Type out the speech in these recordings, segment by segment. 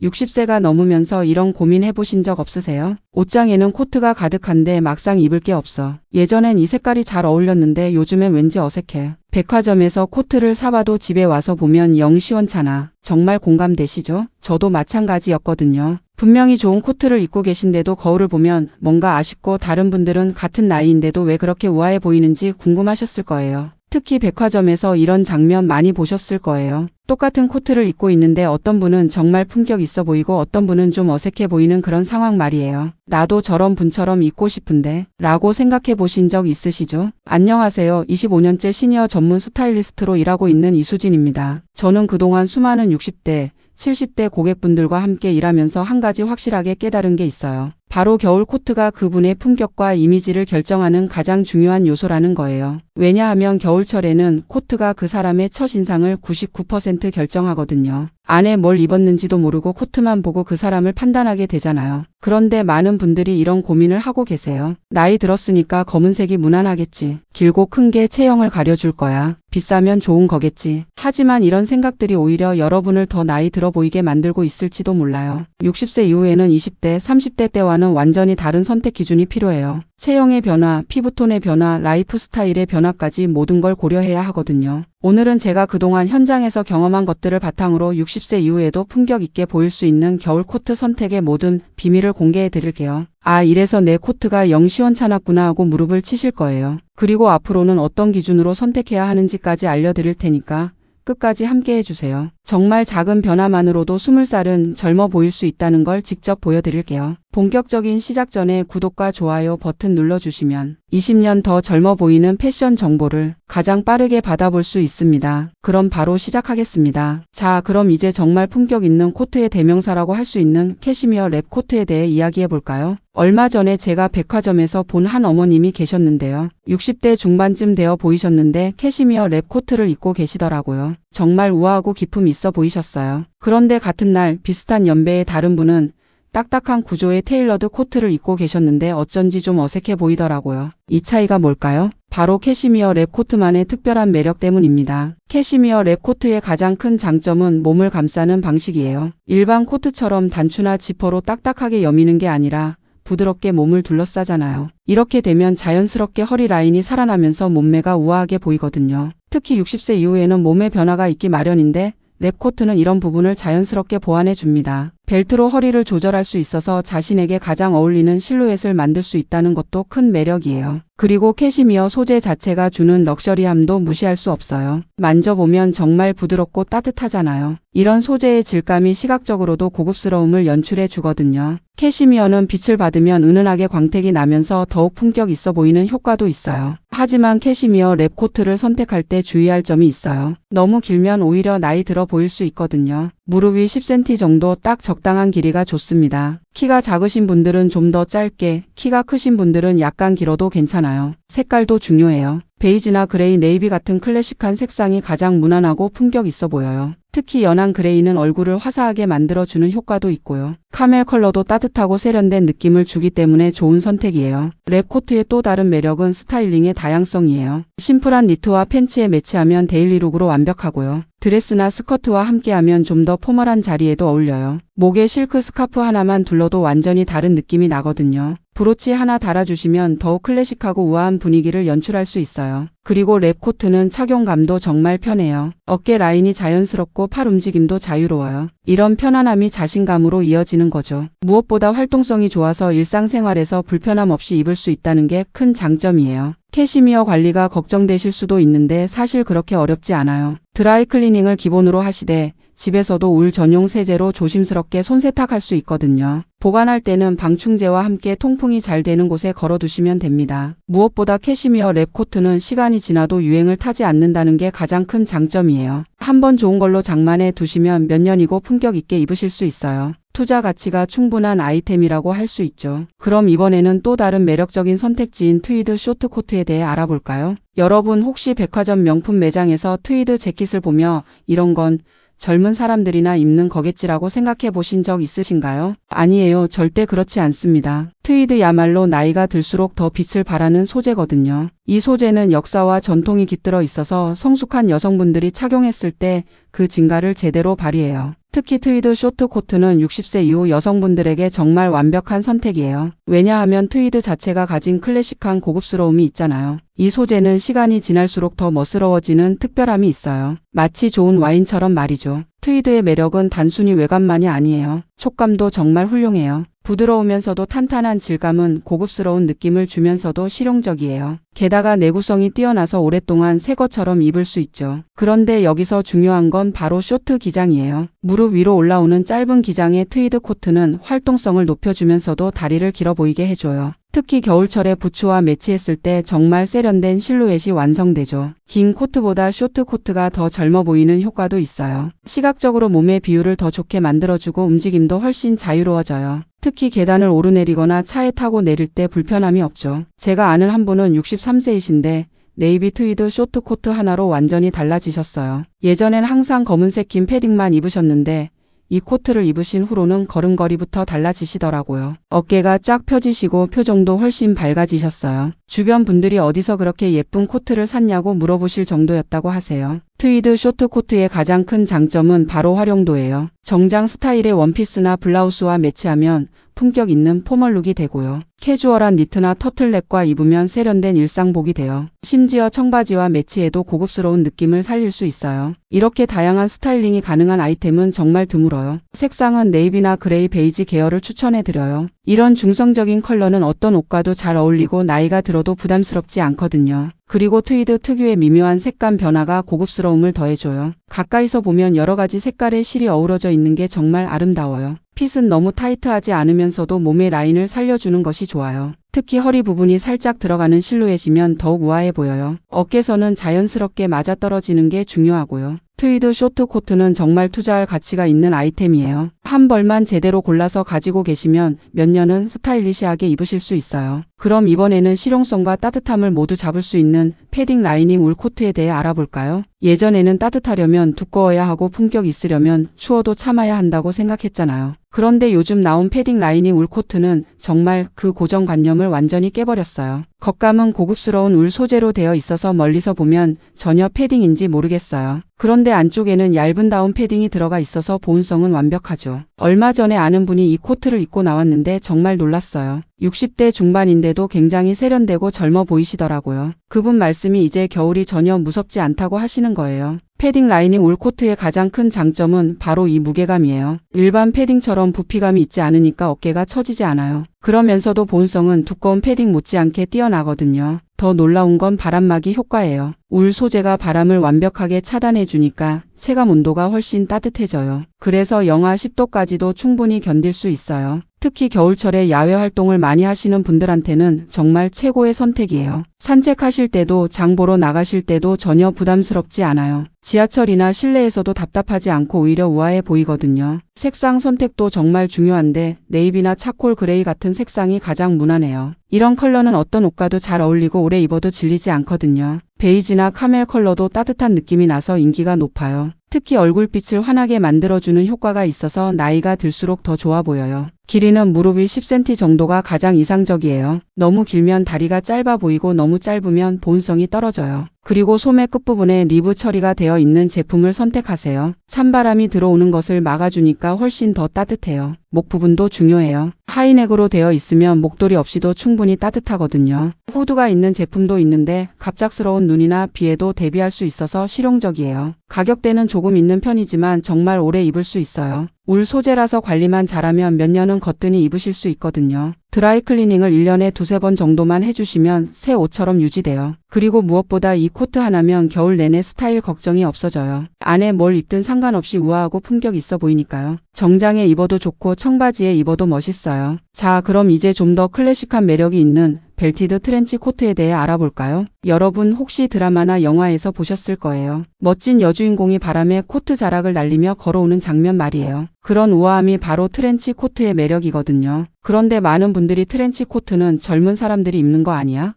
60세가 넘으면서 이런 고민 해보신 적 없으세요? 옷장에는 코트가 가득한데 막상 입을 게 없어. 예전엔 이 색깔이 잘 어울렸는데 요즘엔 왠지 어색해. 백화점에서 코트를 사봐도 집에 와서 보면 영 시원찮아. 정말 공감되시죠? 저도 마찬가지였거든요. 분명히 좋은 코트를 입고 계신데도 거울을 보면 뭔가 아쉽고 다른 분들은 같은 나이인데도 왜 그렇게 우아해 보이는지 궁금하셨을 거예요. 특히 백화점에서 이런 장면 많이 보셨을 거예요. 똑같은 코트를 입고 있는데 어떤 분은 정말 품격 있어 보이고 어떤 분은 좀 어색해 보이는 그런 상황 말이에요. 나도 저런 분처럼 입고 싶은데 라고 생각해 보신 적 있으시죠? 안녕하세요. 25년째 시니어 전문 스타일리스트로 일하고 있는 이수진입니다. 저는 그동안 수많은 60대, 70대 고객분들과 함께 일하면서 한 가지 확실하게 깨달은 게 있어요. 바로 겨울 코트가 그분의 품격과 이미지를 결정하는 가장 중요한 요소라는 거예요. 왜냐하면 겨울철에는 코트가 그 사람의 첫인상을 99% 결정하거든요. 안에 뭘 입었는지도 모르고 코트만 보고 그 사람을 판단하게 되잖아요. 그런데 많은 분들이 이런 고민을 하고 계세요. 나이 들었으니까 검은색이 무난하겠지. 길고 큰 게 체형을 가려줄 거야. 비싸면 좋은 거겠지. 하지만 이런 생각들이 오히려 여러분을 더 나이 들어 보이게 만들고 있을지도 몰라요. 60세 이후에는 20대, 30대 때와는 완전히 다른 선택 기준이 필요해요. 체형의 변화, 피부톤의 변화, 라이프 스타일의 변화까지 모든 걸 고려해야 하거든요. 오늘은 제가 그동안 현장에서 경험한 것들을 바탕으로 60세 이후에도 품격 있게 보일 수 있는 겨울 코트 선택의 모든 비밀을 공개해 드릴게요. 아, 이래서 내 코트가 영 시원찮았구나 하고 무릎을 치실 거예요. 그리고 앞으로는 어떤 기준으로 선택해야 하는지까지 알려드릴 테니까 끝까지 함께 해주세요. 정말 작은 변화만으로도 20살은 젊어 보일 수 있다는 걸 직접 보여드릴게요. 본격적인 시작 전에 구독과 좋아요 버튼 눌러주시면 20년 더 젊어 보이는 패션 정보를 가장 빠르게 받아볼 수 있습니다. 그럼 바로 시작하겠습니다. 자, 그럼 이제 정말 품격 있는 코트의 대명사라고 할 수 있는 캐시미어 랩 코트에 대해 이야기해 볼까요? 얼마 전에 제가 백화점에서 본 한 어머님이 계셨는데요. 60대 중반쯤 되어 보이셨는데 캐시미어 랩 코트를 입고 계시더라고요. 정말 우아하고 기품 있어 보이셨어요. 그런데 같은 날 비슷한 연배의 다른 분은 딱딱한 구조의 테일러드 코트를 입고 계셨는데 어쩐지 좀 어색해 보이더라고요. 이 차이가 뭘까요? 바로 캐시미어 랩 코트만의 특별한 매력 때문입니다. 캐시미어 랩 코트의 가장 큰 장점은 몸을 감싸는 방식이에요. 일반 코트처럼 단추나 지퍼로 딱딱하게 여미는 게 아니라 부드럽게 몸을 둘러싸잖아요. 이렇게 되면 자연스럽게 허리 라인이 살아나면서 몸매가 우아하게 보이거든요. 특히 60세 이후에는 몸의 변화가 있기 마련인데 랩 코트는 이런 부분을 자연스럽게 보완해 줍니다. 벨트로 허리를 조절할 수 있어서 자신에게 가장 어울리는 실루엣을 만들 수 있다는 것도 큰 매력이에요. 그리고 캐시미어 소재 자체가 주는 럭셔리함도 무시할 수 없어요. 만져보면 정말 부드럽고 따뜻하잖아요. 이런 소재의 질감이 시각적으로도 고급스러움을 연출해 주거든요. 캐시미어는 빛을 받으면 은은하게 광택이 나면서 더욱 품격 있어 보이는 효과도 있어요. 하지만 캐시미어 랩 코트를 선택할 때 주의할 점이 있어요. 너무 길면 오히려 나이 들어 보일 수 있거든요. 무릎이 10cm 정도 딱 적당한 길이가 좋습니다. 키가 작으신 분들은 좀 더 짧게, 키가 크신 분들은 약간 길어도 괜찮아요. 색깔도 중요해요. 베이지나 그레이, 네이비 같은 클래식한 색상이 가장 무난하고 품격 있어 보여요. 특히 연한 그레이는 얼굴을 화사하게 만들어주는 효과도 있고요. 카멜 컬러도 따뜻하고 세련된 느낌을 주기 때문에 좋은 선택이에요. 랩 코트의 또 다른 매력은 스타일링의 다양성이에요. 심플한 니트와 팬츠에 매치하면 데일리룩으로 완벽하고요. 드레스나 스커트와 함께하면 좀 더 포멀한 자리에도 어울려요. 목에 실크 스카프 하나만 둘러도 완전히 다른 느낌이 나거든요. 브로치 하나 달아주시면 더욱 클래식하고 우아한 분위기를 연출할 수 있어요. 그리고 랩 코트는 착용감도 정말 편해요. 어깨 라인이 자연스럽고 팔 움직임도 자유로워요. 이런 편안함이 자신감으로 이어지는 거죠. 무엇보다 활동성이 좋아서 일상생활에서 불편함 없이 입을 수 있다는 게 큰 장점이에요. 캐시미어 관리가 걱정되실 수도 있는데 사실 그렇게 어렵지 않아요. 드라이 클리닝을 기본으로 하시되 집에서도 울 전용 세제로 조심스럽게 손세탁할 수 있거든요. 보관할 때는 방충제와 함께 통풍이 잘 되는 곳에 걸어두시면 됩니다. 무엇보다 캐시미어 랩 코트는 시간이 지나도 유행을 타지 않는다는 게 가장 큰 장점이에요. 한번 좋은 걸로 장만해 두시면 몇 년이고 품격 있게 입으실 수 있어요. 투자 가치가 충분한 아이템이라고 할 수 있죠. 그럼 이번에는 또 다른 매력적인 선택지인 트위드 쇼트 코트에 대해 알아볼까요? 여러분 혹시 백화점 명품 매장에서 트위드 재킷을 보며 이런 건 젊은 사람들이나 입는 거겠지라고 생각해 보신 적 있으신가요? 아니에요. 절대 그렇지 않습니다. 트위드야말로 나이가 들수록 더 빛을 발하는 소재거든요. 이 소재는 역사와 전통이 깃들어 있어서 성숙한 여성분들이 착용했을 때 그 진가를 제대로 발휘해요. 특히 트위드 쇼트 코트는 60세 이후 여성분들에게 정말 완벽한 선택이에요. 왜냐하면 트위드 자체가 가진 클래식한 고급스러움이 있잖아요. 이 소재는 시간이 지날수록 더 멋스러워지는 특별함이 있어요. 마치 좋은 와인처럼 말이죠. 트위드의 매력은 단순히 외관만이 아니에요. 촉감도 정말 훌륭해요. 부드러우면서도 탄탄한 질감은 고급스러운 느낌을 주면서도 실용적이에요. 게다가 내구성이 뛰어나서 오랫동안 새 것처럼 입을 수 있죠. 그런데 여기서 중요한 건 바로 쇼트 기장이에요. 무릎 위로 올라오는 짧은 기장의 트위드 코트는 활동성을 높여주면서도 다리를 길어 보이게 해줘요. 특히 겨울철에 부츠와 매치했을 때 정말 세련된 실루엣이 완성되죠. 긴 코트보다 쇼트 코트가 더 젊어 보이는 효과도 있어요. 시각적으로 몸의 비율을 더 좋게 만들어주고 움직임도 훨씬 자유로워져요. 특히 계단을 오르내리거나 차에 타고 내릴 때 불편함이 없죠. 제가 아는 한 분은 63세이신데 네이비 트위드 쇼트 코트 하나로 완전히 달라지셨어요. 예전엔 항상 검은색 긴 패딩만 입으셨는데 이 코트를 입으신 후로는 걸음걸이부터 달라지시더라고요. 어깨가 쫙 펴지시고 표정도 훨씬 밝아지셨어요. 주변 분들이 어디서 그렇게 예쁜 코트를 샀냐고 물어보실 정도였다고 하세요. 트위드 쇼트 코트의 가장 큰 장점은 바로 활용도예요. 정장 스타일의 원피스나 블라우스와 매치하면 품격 있는 포멀룩이 되고요. 캐주얼한 니트나 터틀넥과 입으면 세련된 일상복이 돼요. 심지어 청바지와 매치해도 고급스러운 느낌을 살릴 수 있어요. 이렇게 다양한 스타일링이 가능한 아이템은 정말 드물어요. 색상은 네이비나 그레이, 베이지 계열을 추천해드려요. 이런 중성적인 컬러는 어떤 옷과도 잘 어울리고 나이가 들어도 부담스럽지 않거든요. 그리고 트위드 특유의 미묘한 색감 변화가 고급스러움을 더해줘요. 가까이서 보면 여러 가지 색깔의 실이 어우러져 있는 게 정말 아름다워요. 핏은 너무 타이트하지 않으면서도 몸의 라인을 살려주는 것이 좋아요. 특히 허리 부분이 살짝 들어가는 실루엣이면 더욱 우아해 보여요. 어깨선은 자연스럽게 맞아떨어지는 게 중요하고요. 트위드 쇼트 코트는 정말 투자할 가치가 있는 아이템이에요. 한 벌만 제대로 골라서 가지고 계시면 몇 년은 스타일리시하게 입으실 수 있어요. 그럼 이번에는 실용성과 따뜻함을 모두 잡을 수 있는 패딩 라이닝 울 코트에 대해 알아볼까요? 예전에는 따뜻하려면 두꺼워야 하고 품격 있으려면 추워도 참아야 한다고 생각했잖아요. 그런데 요즘 나온 패딩 라이닝 울 코트는 정말 그 고정관념을 완전히 깨버렸어요. 겉감은 고급스러운 울 소재로 되어 있어서 멀리서 보면 전혀 패딩인지 모르겠어요. 그런데 안쪽에는 얇은 다운 패딩이 들어가 있어서 보온성은 완벽하죠. 얼마 전에 아는 분이 이 코트를 입고 나왔는데 정말 놀랐어요. 60대 중반인데도 굉장히 세련되고 젊어 보이시더라고요. 그분 말씀이 이제 겨울이 전혀 무섭지 않다고 하시는 거예요. 패딩 라이닝 울 코트의 가장 큰 장점은 바로 이 무게감이에요. 일반 패딩처럼 부피감이 있지 않으니까 어깨가 처지지 않아요. 그러면서도 보온성은 두꺼운 패딩 못지않게 뛰어나거든요. 더 놀라운 건 바람막이 효과예요. 울 소재가 바람을 완벽하게 차단해 주니까 체감 온도가 훨씬 따뜻해져요. 그래서 영하 10도까지도 충분히 견딜 수 있어요. 특히 겨울철에 야외 활동을 많이 하시는 분들한테는 정말 최고의 선택이에요. 산책하실 때도 장 보러 나가실 때도 전혀 부담스럽지 않아요. 지하철이나 실내에서도 답답하지 않고 오히려 우아해 보이거든요. 색상 선택도 정말 중요한데 네이비나 차콜 그레이 같은 색상이 가장 무난해요. 이런 컬러는 어떤 옷과도 잘 어울리고 오래 입어도 질리지 않거든요. 베이지나 카멜 컬러도 따뜻한 느낌이 나서 인기가 높아요. 특히 얼굴빛을 환하게 만들어주는 효과가 있어서 나이가 들수록 더 좋아 보여요. 길이는 무릎이 10cm 정도가 가장 이상적이에요. 너무 길면 다리가 짧아 보이고 너무 짧으면 보온성이 떨어져요. 그리고 소매 끝부분에 리브 처리가 되어 있는 제품을 선택하세요. 찬바람이 들어오는 것을 막아주니까 훨씬 더 따뜻해요. 목 부분도 중요해요. 하이넥으로 되어 있으면 목도리 없이도 충분히 따뜻하거든요. 후드가 있는 제품도 있는데 갑작스러운 눈이나 비에도 대비할 수 있어서 실용적이에요. 가격대는 조금 있는 편이지만 정말 오래 입을 수 있어요. 울 소재라서 관리만 잘하면 몇 년은 거뜬히 입으실 수 있거든요. 드라이 클리닝을 1년에 두세 번 정도만 해주시면 새 옷처럼 유지돼요. 그리고 무엇보다 이 코트 하나면 겨울 내내 스타일 걱정이 없어져요. 안에 뭘 입든 상관없이 우아하고 품격 있어 보이니까요. 정장에 입어도 좋고 청바지에 입어도 멋있어요. 자, 그럼 이제 좀 더 클래식한 매력이 있는 벨티드 트렌치 코트에 대해 알아볼까요? 여러분 혹시 드라마나 영화에서 보셨을 거예요. 멋진 여주인공이 바람에 코트 자락을 날리며 걸어오는 장면 말이에요. 그런 우아함이 바로 트렌치 코트의 매력이거든요. 그런데 많은 분들이 트렌치 코트는 젊은 사람들이 입는 거 아니야?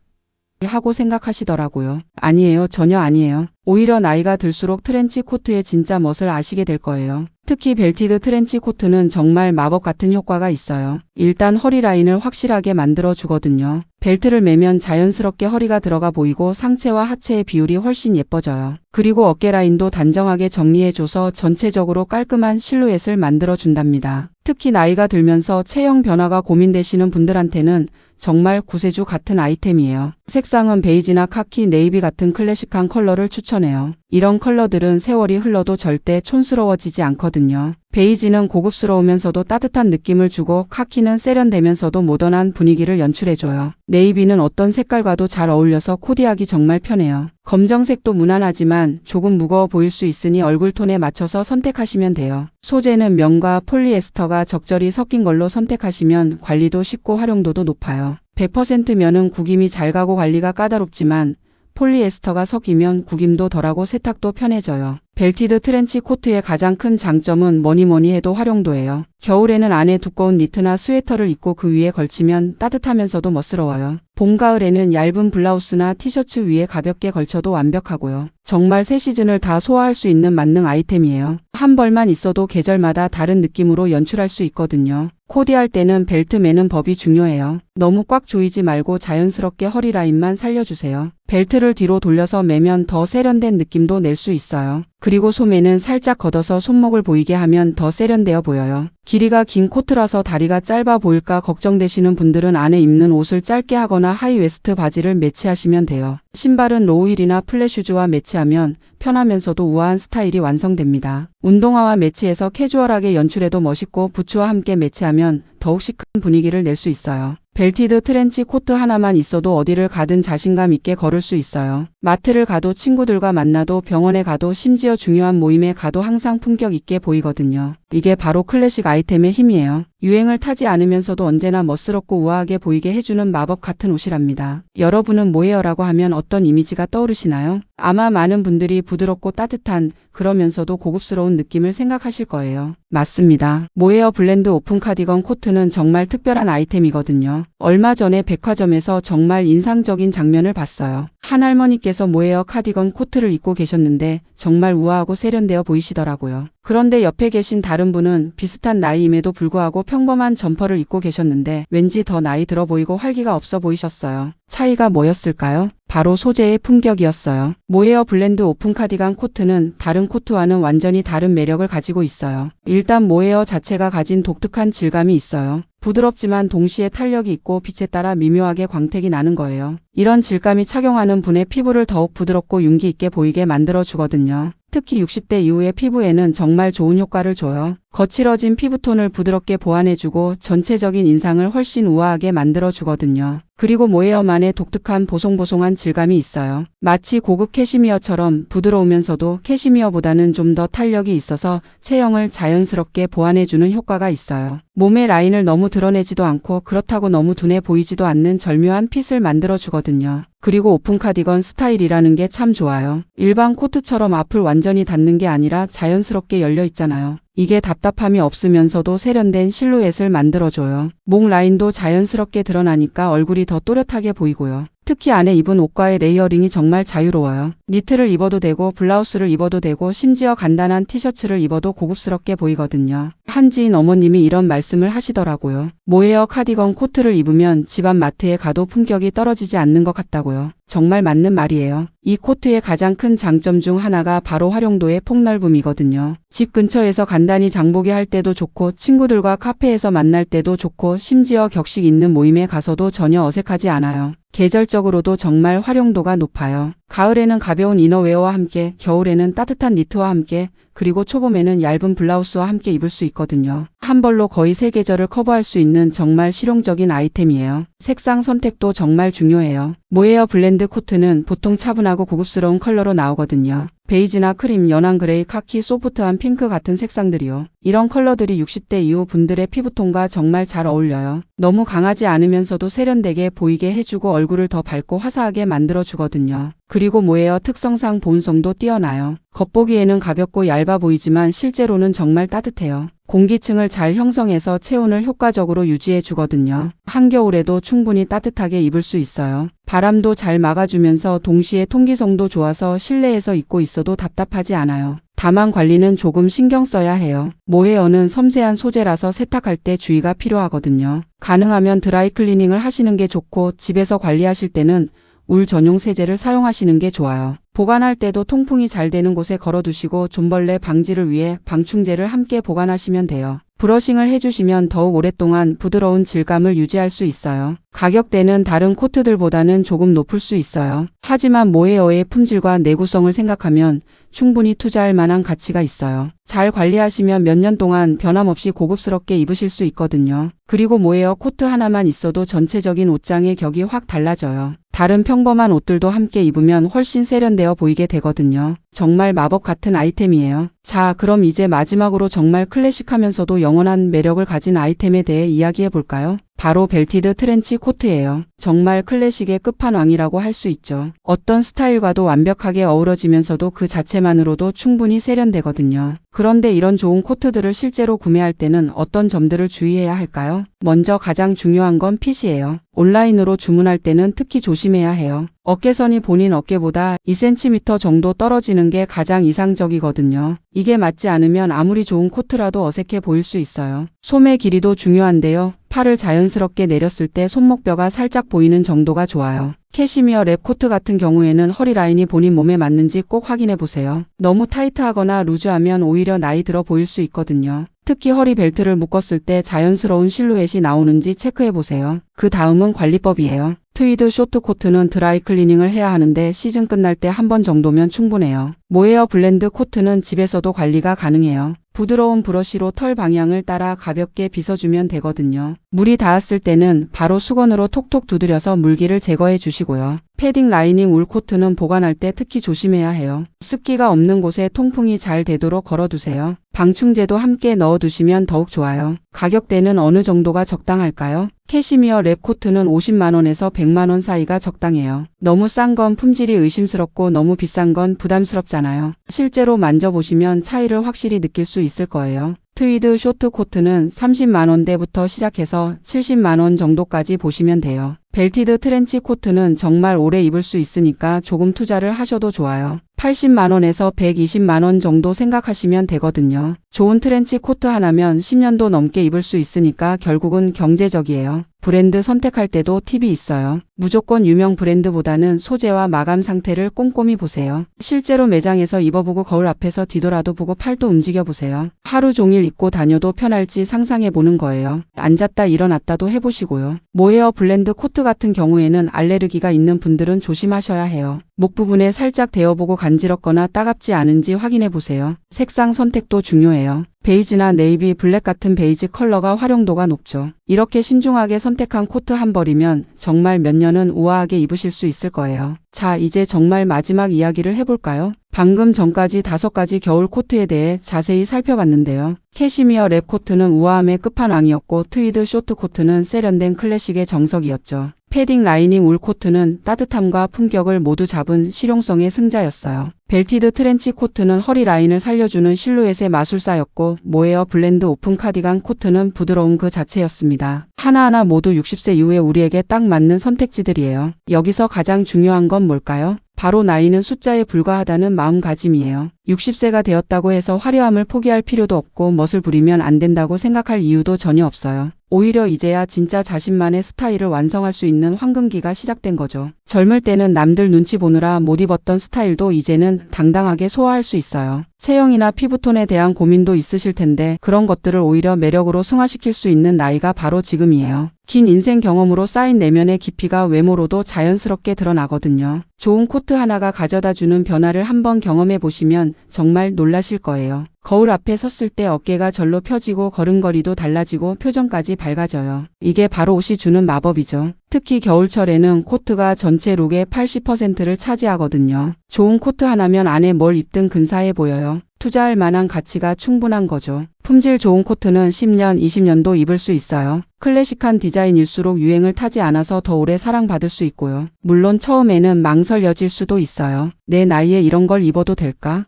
하고 생각하시더라고요. 아니에요. 전혀 아니에요. 오히려 나이가 들수록 트렌치 코트의 진짜 멋을 아시게 될 거예요. 특히 벨티드 트렌치 코트는 정말 마법 같은 효과가 있어요. 일단 허리 라인을 확실하게 만들어 주거든요. 벨트를 매면 자연스럽게 허리가 들어가 보이고 상체와 하체의 비율이 훨씬 예뻐져요. 그리고 어깨 라인도 단정하게 정리해줘서 전체적으로 깔끔한 실루엣을 만들어 준답니다. 특히 나이가 들면서 체형 변화가 고민되시는 분들한테는 정말 구세주 같은 아이템이에요. 색상은 베이지나 카키, 네이비 같은 클래식한 컬러를 추천해요. 이런 컬러들은 세월이 흘러도 절대 촌스러워지지 않거든요. 베이지는 고급스러우면서도 따뜻한 느낌을 주고 카키는 세련되면서도 모던한 분위기를 연출해줘요. 네이비는 어떤 색깔과도 잘 어울려서 코디하기 정말 편해요. 검정색도 무난하지만 조금 무거워 보일 수 있으니 얼굴 톤에 맞춰서 선택하시면 돼요. 소재는 면과 폴리에스터가 적절히 섞인 걸로 선택하시면 관리도 쉽고 활용도도 높아요. 100% 면은 구김이 잘 가고 관리가 까다롭지만 폴리에스터가 섞이면 구김도 덜하고 세탁도 편해져요. 벨티드 트렌치 코트의 가장 큰 장점은 뭐니 해도 활용도예요. 겨울에는 안에 두꺼운 니트나 스웨터를 입고 그 위에 걸치면 따뜻하면서도 멋스러워요. 봄, 가을에는 얇은 블라우스나 티셔츠 위에 가볍게 걸쳐도 완벽하고요. 정말 새 시즌을 다 소화할 수 있는 만능 아이템이에요. 한 벌만 있어도 계절마다 다른 느낌으로 연출할 수 있거든요. 코디할 때는 벨트 매는 법이 중요해요. 너무 꽉 조이지 말고 자연스럽게 허리 라인만 살려주세요. 벨트를 뒤로 돌려서 매면 더 세련된 느낌도 낼 수 있어요. 그리고 소매는 살짝 걷어서 손목을 보이게 하면 더 세련되어 보여요. 길이가 긴 코트라서 다리가 짧아 보일까 걱정되시는 분들은 안에 입는 옷을 짧게 하거나 하이웨스트 바지를 매치하시면 돼요. 신발은 로우힐이나 플랫슈즈와 매치하면 편하면서도 우아한 스타일이 완성됩니다. 운동화와 매치해서 캐주얼하게 연출해도 멋있고 부츠와 함께 매치하면 더욱 시크한 분위기를 낼 수 있어요. 벨티드 트렌치 코트 하나만 있어도 어디를 가든 자신감 있게 걸을 수 있어요. 마트를 가도 친구들과 만나도 병원에 가도 심지어 중요한 모임에 가도 항상 품격 있게 보이거든요. 이게 바로 클래식 아이템의 힘이에요. 유행을 타지 않으면서도 언제나 멋스럽고 우아하게 보이게 해주는 마법 같은 옷이랍니다. 여러분은 모헤어라고 하면 어떤 이미지가 떠오르시나요? 아마 많은 분들이 부드럽고 따뜻한 그러면서도 고급스러운 느낌을 생각하실 거예요. 맞습니다. 모헤어 블렌드 오픈 카디건 코트는 정말 특별한 아이템이거든요. 얼마 전에 백화점에서 정말 인상적인 장면을 봤어요. 한 할머니께서 모헤어 카디건 코트를 입고 계셨는데 정말 우아하고 세련되어 보이시더라고요. 그런데 옆에 계신 다른 분은 비슷한 나이임에도 불구하고 평범한 점퍼를 입고 계셨는데 왠지 더 나이 들어 보이고 활기가 없어 보이셨어요. 차이가 뭐였을까요? 바로 소재의 품격이었어요. 모헤어 블렌드 오픈 카디건 코트는 다른 코트와는 완전히 다른 매력을 가지고 있어요. 일단 모헤어 자체가 가진 독특한 질감이 있어요. 부드럽지만 동시에 탄력이 있고 빛에 따라 미묘하게 광택이 나는 거예요. 이런 질감이 착용하는 분의 피부를 더욱 부드럽고 윤기 있게 보이게 만들어 주거든요. 특히 60대 이후의 피부에는 정말 좋은 효과를 줘요. 거칠어진 피부톤을 부드럽게 보완해주고 전체적인 인상을 훨씬 우아하게 만들어 주거든요. 그리고 모헤어만의 독특한 보송보송한 질감이 있어요. 마치 고급 캐시미어처럼 부드러우면서도 캐시미어보다는 좀 더 탄력이 있어서 체형을 자연스럽게 보완해주는 효과가 있어요. 몸의 라인을 너무 드러내지도 않고 그렇다고 너무 둔해 보이지도 않는 절묘한 핏을 만들어 주거든요. 그리고 오픈 카디건 스타일이라는 게 참 좋아요. 일반 코트처럼 앞을 완전히 닫는 게 아니라 자연스럽게 열려 있잖아요. 이게 답답함이 없으면서도 세련된 실루엣을 만들어줘요. 목 라인도 자연스럽게 드러나니까 얼굴이 더 또렷하게 보이고요. 특히 안에 입은 옷과의 레이어링이 정말 자유로워요. 니트를 입어도 되고 블라우스를 입어도 되고 심지어 간단한 티셔츠를 입어도 고급스럽게 보이거든요. 한 지인 어머님이 이런 말씀을 하시더라고요. 모헤어 카디건 코트를 입으면 집안 마트에 가도 품격이 떨어지지 않는 것 같다고요. 정말 맞는 말이에요. 이 코트의 가장 큰 장점 중 하나가 바로 활용도의 폭넓음이거든요. 집 근처에서 간단히 장보기 할 때도 좋고 친구들과 카페에서 만날 때도 좋고 심지어 격식 있는 모임에 가서도 전혀 어색하지 않아요. 계절적으로도 정말 활용도가 높아요. 가을에는 가벼운 이너웨어와 함께, 겨울에는 따뜻한 니트와 함께, 그리고 초봄에는 얇은 블라우스와 함께 입을 수 있거든요. 한 벌로 거의 세 계절을 커버할 수 있는 정말 실용적인 아이템이에요. 색상 선택도 정말 중요해요. 모헤어 블렌드 코트는 보통 차분하고 고급스러운 컬러로 나오거든요. 베이지나 크림, 연한 그레이, 카키, 소프트한 핑크 같은 색상들이요. 이런 컬러들이 60대 이후 분들의 피부톤과 정말 잘 어울려요. 너무 강하지 않으면서도 세련되게 보이게 해주고 얼굴을 더 밝고 화사하게 만들어주거든요. 그리고 모헤어 특성상 보온성도 뛰어나요. 겉보기에는 가볍고 얇아 보이지만 실제로는 정말 따뜻해요. 공기층을 잘 형성해서 체온을 효과적으로 유지해 주거든요. 한겨울에도 충분히 따뜻하게 입을 수 있어요. 바람도 잘 막아주면서 동시에 통기성도 좋아서 실내에서 입고 있어도 답답하지 않아요. 다만 관리는 조금 신경 써야 해요. 모헤어는 섬세한 소재라서 세탁할 때 주의가 필요하거든요. 가능하면 드라이 클리닝을 하시는 게 좋고 집에서 관리하실 때는 울 전용 세제를 사용하시는 게 좋아요. 보관할 때도 통풍이 잘 되는 곳에 걸어두시고 좀벌레 방지를 위해 방충제를 함께 보관하시면 돼요. 브러싱을 해주시면 더욱 오랫동안 부드러운 질감을 유지할 수 있어요. 가격대는 다른 코트들보다는 조금 높을 수 있어요. 하지만 모헤어의 품질과 내구성을 생각하면 충분히 투자할 만한 가치가 있어요. 잘 관리하시면 몇 년 동안 변함없이 고급스럽게 입으실 수 있거든요. 그리고 모헤어 코트 하나만 있어도 전체적인 옷장의 격이 확 달라져요. 다른 평범한 옷들도 함께 입으면 훨씬 세련되어 보이게 되거든요. 정말 마법 같은 아이템이에요. 자, 그럼 이제 마지막으로 정말 클래식하면서도 영원한 매력을 가진 아이템에 대해 이야기해 볼까요? 바로 벨티드 트렌치 코트예요. 정말 클래식의 끝판왕이라고 할 수 있죠. 어떤 스타일과도 완벽하게 어우러지면서도 그 자체만으로도 충분히 세련되거든요. 그런데 이런 좋은 코트들을 실제로 구매할 때는 어떤 점들을 주의해야 할까요? 먼저 가장 중요한 건 핏이에요. 온라인으로 주문할 때는 특히 조심해야 해요. 어깨선이 본인 어깨보다 2cm 정도 떨어지는 게 가장 이상적이거든요. 이게 맞지 않으면 아무리 좋은 코트라도 어색해 보일 수 있어요. 소매 길이도 중요한데요. 팔을 자연스럽게 내렸을 때 손목뼈가 살짝 보이는 정도가 좋아요. 캐시미어 랩 코트 같은 경우에는 허리 라인이 본인 몸에 맞는지 꼭 확인해 보세요. 너무 타이트하거나 루즈하면 오히려 나이 들어 보일 수 있거든요. 특히 허리 벨트를 묶었을 때 자연스러운 실루엣이 나오는지 체크해 보세요. 그 다음은 관리법이에요. 트위드 쇼트 코트는 드라이 클리닝을 해야 하는데 시즌 끝날 때 한 번 정도면 충분해요. 모헤어 블렌드 코트는 집에서도 관리가 가능해요. 부드러운 브러쉬로 털 방향을 따라 가볍게 빗어주면 되거든요. 물이 닿았을 때는 바로 수건으로 톡톡 두드려서 물기를 제거해 주시고요. 패딩 라이닝 울 코트는 보관할 때 특히 조심해야 해요. 습기가 없는 곳에 통풍이 잘 되도록 걸어두세요. 방충제도 함께 넣어두시면 더욱 좋아요. 가격대는 어느 정도가 적당할까요? 캐시미어 랩 코트는 50만원에서 100만원 사이가 적당해요. 너무 싼 건 품질이 의심스럽고 너무 비싼 건 부담스럽잖아요. 실제로 만져보시면 차이를 확실히 느낄 수 있을 거예요. 트위드 쇼트 코트는 30만원대부터 시작해서 70만원 정도까지 보시면 돼요. 벨티드 트렌치 코트는 정말 오래 입을 수 있으니까 조금 투자를 하셔도 좋아요. 80만원에서 120만원 정도 생각하시면 되거든요. 좋은 트렌치 코트 하나면 10년도 넘게 입을 수 있으니까 결국은 경제적이에요. 브랜드 선택할 때도 팁이 있어요. 무조건 유명 브랜드보다는 소재와 마감 상태를 꼼꼼히 보세요. 실제로 매장에서 입어보고 거울 앞에서 뒤돌아도 보고 팔도 움직여보세요. 하루 종일 입고 다녀도 편할지 상상해보는 거예요. 앉았다 일어났다도 해보시고요. 모헤어 블렌드 코트 같은 경우에는 알레르기가 있는 분들은 조심하셔야 해요. 목 부분에 살짝 데워보고 간지럽거나 따갑지 않은지 확인해보세요. 색상 선택도 중요해요. 베이지나 네이비 블랙 같은 베이지 컬러가 활용도가 높죠. 이렇게 신중하게 선택한 코트 한 벌이면 정말 몇 년은 우아하게 입으실 수 있을 거예요. 자, 이제 정말 마지막 이야기를 해볼까요? 방금 전까지 5가지 겨울 코트에 대해 자세히 살펴봤는데요. 캐시미어 랩 코트는 우아함의 끝판왕이었고 트위드 쇼트 코트는 세련된 클래식의 정석이었죠. 패딩 라이닝 울 코트는 따뜻함과 품격을 모두 잡은 실용성의 승자였어요. 벨티드 트렌치 코트는 허리 라인을 살려주는 실루엣의 마술사였고 모헤어 블렌드 오픈 카디건 코트는 부드러운 그 자체였습니다. 하나하나 모두 60세 이후에 우리에게 딱 맞는 선택지들이에요. 여기서 가장 중요한 건 뭘까요? 바로 나이는 숫자에 불과하다는 마음가짐이에요. 60세가 되었다고 해서 화려함을 포기할 필요도 없고 멋을 부리면 안 된다고 생각할 이유도 전혀 없어요. 오히려 이제야 진짜 자신만의 스타일을 완성할 수 있는 황금기가 시작된 거죠. 젊을 때는 남들 눈치 보느라 못 입었던 스타일도 이제는 당당하게 소화할 수 있어요. 체형이나 피부톤에 대한 고민도 있으실 텐데 그런 것들을 오히려 매력으로 승화시킬 수 있는 나이가 바로 지금이에요. 긴 인생 경험으로 쌓인 내면의 깊이가 외모로도 자연스럽게 드러나거든요. 좋은 코트 하나가 가져다주는 변화를 한번 경험해 보시면 정말 놀라실 거예요. 거울 앞에 섰을 때 어깨가 절로 펴지고 걸음걸이도 달라지고 표정까지 밝아져요. 이게 바로 옷이 주는 마법이죠. 특히 겨울철에는 코트가 전체 룩의 80%를 차지하거든요. 좋은 코트 하나면 안에 뭘 입든 근사해 보여요. 투자할 만한 가치가 충분한 거죠. 품질 좋은 코트는 10년, 20년도 입을 수 있어요. 클래식한 디자인일수록 유행을 타지 않아서 더 오래 사랑받을 수 있고요. 물론 처음에는 망설여질 수도 있어요. 내 나이에 이런 걸 입어도 될까?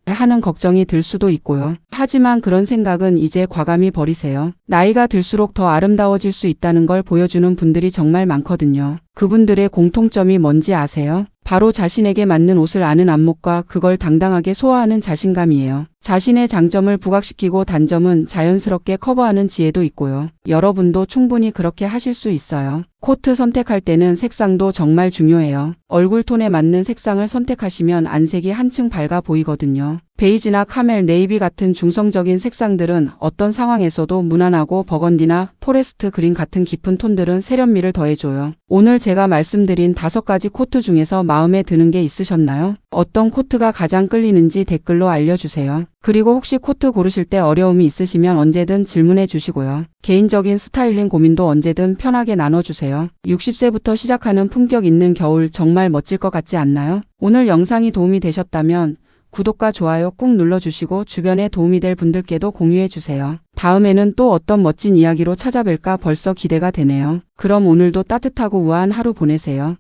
하는 걱정이 들 수도 있고요. 하지만 그런 생각은 이제 과감히 버리세요. 나이가 들수록 더 아름다워질 수 있다는 걸 보여주는 분들이 정말 많거든요. 그분들의 공통점이 뭔지 아세요? 바로 자신에게 맞는 옷을 아는 안목과 그걸 당당하게 소화하는 자신감이에요. 자신의 장점을 부각시키고 단점은 자연스럽게 커버하는 지혜도 있고요. 여러분도 충분히 그렇게 하실 수 있어요. 코트 선택할 때는 색상도 정말 중요해요. 얼굴 톤에 맞는 색상을 선택하시면 안색이 한층 밝아 보이거든요. 베이지나 카멜, 네이비 같은 중성적인 색상들은 어떤 상황에서도 무난하고 버건디나 포레스트 그린 같은 깊은 톤들은 세련미를 더해줘요. 오늘 제가 말씀드린 5가지 코트 중에서 마음에 드는 게 있으셨나요? 어떤 코트가 가장 끌리는지 댓글로 알려주세요. 그리고 혹시 코트 고르실 때 어려움이 있으시면 언제든 질문해 주시고요. 개인적인 스타일링 고민도 언제든 편하게 나눠주세요. 60세부터 시작하는 품격 있는 겨울 정말 멋질 것 같지 않나요? 오늘 영상이 도움이 되셨다면 구독과 좋아요 꾹 눌러주시고 주변에 도움이 될 분들께도 공유해주세요. 다음에는 또 어떤 멋진 이야기로 찾아뵐까 벌써 기대가 되네요. 그럼 오늘도 따뜻하고 우아한 하루 보내세요.